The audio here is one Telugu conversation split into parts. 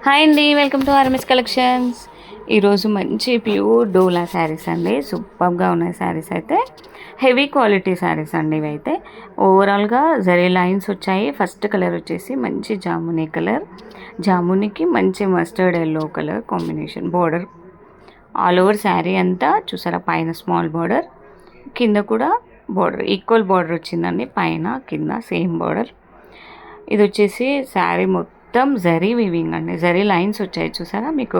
హాయ్ అండి, వెల్కమ్ టు ఆర్ఎంఎస్ కలెక్షన్స్. ఈరోజు మంచి ప్యూర్ డోలా శారీస్ అండి. సూపర్గా ఉన్నాయి శారీస్ అయితే. హెవీ క్వాలిటీ శారీస్ అండి ఇవి అయితే. ఓవరాల్గా జరీ లైన్స్ వచ్చాయి. ఫస్ట్ కలర్ వచ్చేసి మంచి జామునీ కలర్, జామునీకి మంచి mustard yellow colour combination. Border all over sari అంతా చూసారా, పైన స్మాల్ బార్డర్, కింద కూడా బార్డర్, ఈక్వల్ బార్డర్ వచ్చిందండి. పైన కింద సేమ్ బార్డర్. ఇది వచ్చేసి శారీ మొత్తం జరీ వీవింగ్ అండి. జరీ లైన్స్ వచ్చాయి చూసారా, మీకు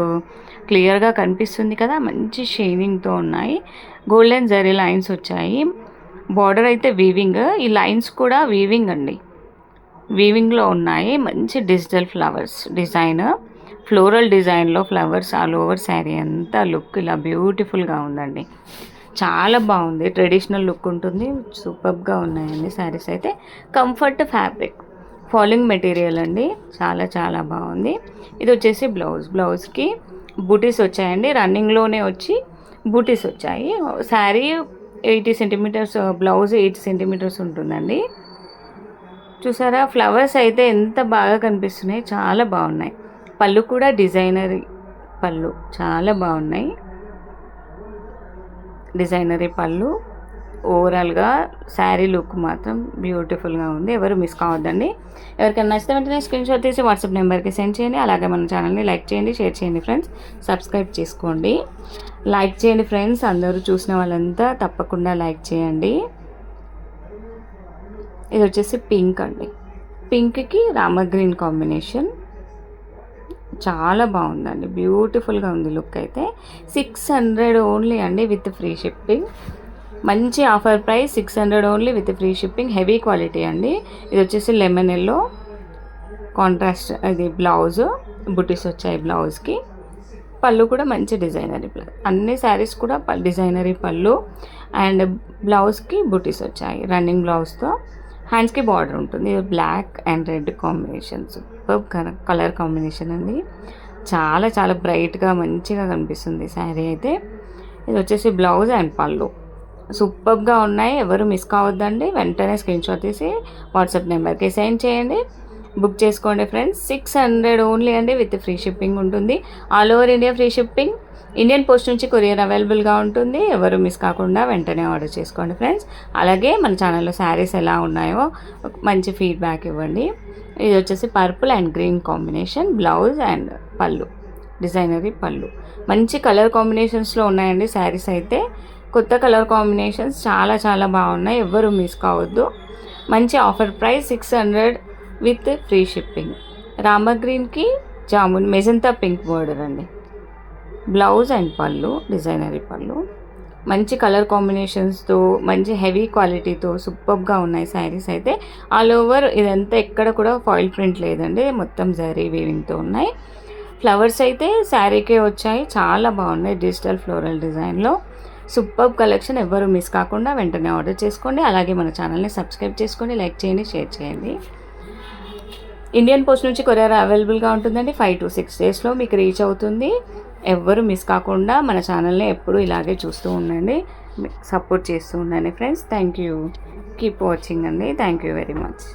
క్లియర్గా కనిపిస్తుంది కదా. మంచి షైనింగ్తో ఉన్నాయి. గోల్డెన్ జరీ లైన్స్ వచ్చాయి. బార్డర్ అయితే వీవింగ్, ఈ లైన్స్ కూడా వీవింగ్ అండి, వీవింగ్లో ఉన్నాయి. మంచి డిజిటల్ ఫ్లవర్స్ డిజైన్, ఫ్లోరల్ డిజైన్లో ఫ్లవర్స్ ఆల్ ఓవర్ శారీ అంతా. లుక్ ఇలా బ్యూటిఫుల్గా ఉందండి, చాలా బాగుంది. ట్రెడిషనల్ లుక్ ఉంటుంది. సూపర్గా ఉన్నాయండి శారీస్ అయితే. కంఫర్ట్ ఫ్యాబ్రిక్, ఫాలింగ్ మెటీరియల్ అండి, చాలా చాలా బాగుంది. ఇది వచ్చేసి బ్లౌజ్కి బూటీస్ వచ్చాయండి. రన్నింగ్లోనే వచ్చి బూటీస్ వచ్చాయి. శారీ 80 సెంటీమీటర్స్, బ్లౌజ్ 8 సెంటీమీటర్స్ ఉంటుందండి. చూసారా, ఫ్లవర్స్ అయితే ఎంత బాగా కనిపిస్తున్నాయి, చాలా బాగున్నాయి. పళ్ళు కూడా డిజైనరీ పళ్ళు, చాలా బాగున్నాయి. డిజైనరీ పళ్ళు. ఓవరాల్గా శారీ లుక్ మాత్రం బ్యూటిఫుల్గా ఉంది. ఎవరు మిస్ కావద్దండి. ఎవరికైనా నచ్చితే వెంటనే స్క్రీన్ షాట్ తీసి వాట్సాప్ నెంబర్కి సెండ్ చేయండి. అలాగే మన ఛానల్ని లైక్ చేయండి, షేర్ చేయండి ఫ్రెండ్స్. సబ్స్క్రైబ్ చేసుకోండి, లైక్ చేయండి ఫ్రెండ్స్. అందరూ చూసిన వాళ్ళంతా తప్పకుండా లైక్ చేయండి. ఇది వచ్చేసి పింక్ అండి, పింక్కి రామ గ్రీన్ కాంబినేషన్, చాలా బాగుందండి. బ్యూటిఫుల్గా ఉంది లుక్ అయితే. 600 ఓన్లీ అండి, విత్ ఫ్రీ షిప్పింగ్. మంచి offer price, 600 only with free shipping. Heavy quality అండి. ఇది వచ్చేసి లెమన్ ఎల్లో కాంట్రాస్ట్. ఇది బ్లౌజ్, బుటీస్ వచ్చాయి బ్లౌజ్కి. పళ్ళు కూడా మంచి డిజైనరీ, అన్ని శారీస్ కూడా డిజైనరీ పళ్ళు అండ్ బ్లౌజ్కి బుటీస్ వచ్చాయి. రన్నింగ్ బ్లౌజ్తో, హ్యాండ్స్కి బార్డర్ ఉంటుంది. ఇది black and red combination, super colour combination అండి. చాలా చాలా బ్రైట్గా మంచిగా కనిపిస్తుంది శారీ అయితే. ఇది వచ్చేసి బ్లౌజ్ అండ్ పళ్ళు సూపర్గా ఉన్నాయి. ఎవరు మిస్ కావద్దండి. వెంటనే స్క్రీన్ షాట్ తీసి వాట్సాప్ నెంబర్కి సెండ్ చేయండి, బుక్ చేసుకోండి ఫ్రెండ్స్. 600 ఓన్లీ అండి, విత్ ఫ్రీ షిప్పింగ్ ఉంటుంది. All over India free shipping. Indian post నుంచి కొరియర్ అవైలబుల్గా ఉంటుంది. ఎవరు మిస్ కాకుండా వెంటనే ఆర్డర్ చేసుకోండి ఫ్రెండ్స్. అలాగే మన ఛానల్లో శారీస్ ఎలా ఉన్నాయో మంచి ఫీడ్బ్యాక్ ఇవ్వండి. ఇది వచ్చేసి purple and green combination, blouse and పళ్ళు, డిజైనరీ పళ్ళు. మంచి కలర్ కాంబినేషన్స్లో ఉన్నాయండి శారీస్ అయితే. కొత్త కలర్ కాంబినేషన్స్ చాలా చాలా బాగున్నాయి. ఎవ్వరు మిస్ కావద్దు. మంచి offer price 600 with free shipping. Rama గ్రీన్కి జామున్ మెజంతా పింక్ బోర్డర్ అండి. బ్లౌజ్ అండ్ పళ్ళు, డిజైనరీ పళ్ళు. మంచి కలర్ కాంబినేషన్స్తో, మంచి హెవీ క్వాలిటీతో సూపర్గా ఉన్నాయి శారీస్ అయితే. ఆల్ ఓవర్ ఇదంతా ఎక్కడ కూడా ఫాయిల్ ప్రింట్ లేదండి, మొత్తం జరీ వీవింగ్తో ఉన్నాయి. ఫ్లవర్స్ అయితే శారీకే వచ్చాయి, చాలా బాగున్నాయి. డిజిటల్ ఫ్లోరల్ డిజైన్లో సూపర్ కలెక్షన్. ఎవరు మిస్ కాకుండా వెంటనే ఆర్డర్ చేసుకోండి. అలాగే మన ఛానల్ని సబ్స్క్రైబ్ చేసుకోండి, లైక్ చేయండి, షేర్ చేయండి. ఇండియన్ పోస్ట్ నుంచి కొరియర్ అవైలబుల్గా ఉంటుందండి. 5 to 6 డేస్లో మీకు రీచ్ అవుతుంది. ఎవ్వరు మిస్ కాకుండా మన ఛానల్ని ఎప్పుడూ ఇలాగే చూస్తూ ఉండండి, సపోర్ట్ చేస్తూ ఉండండి friends. Thank you, keep watching అండి. Thank you very much.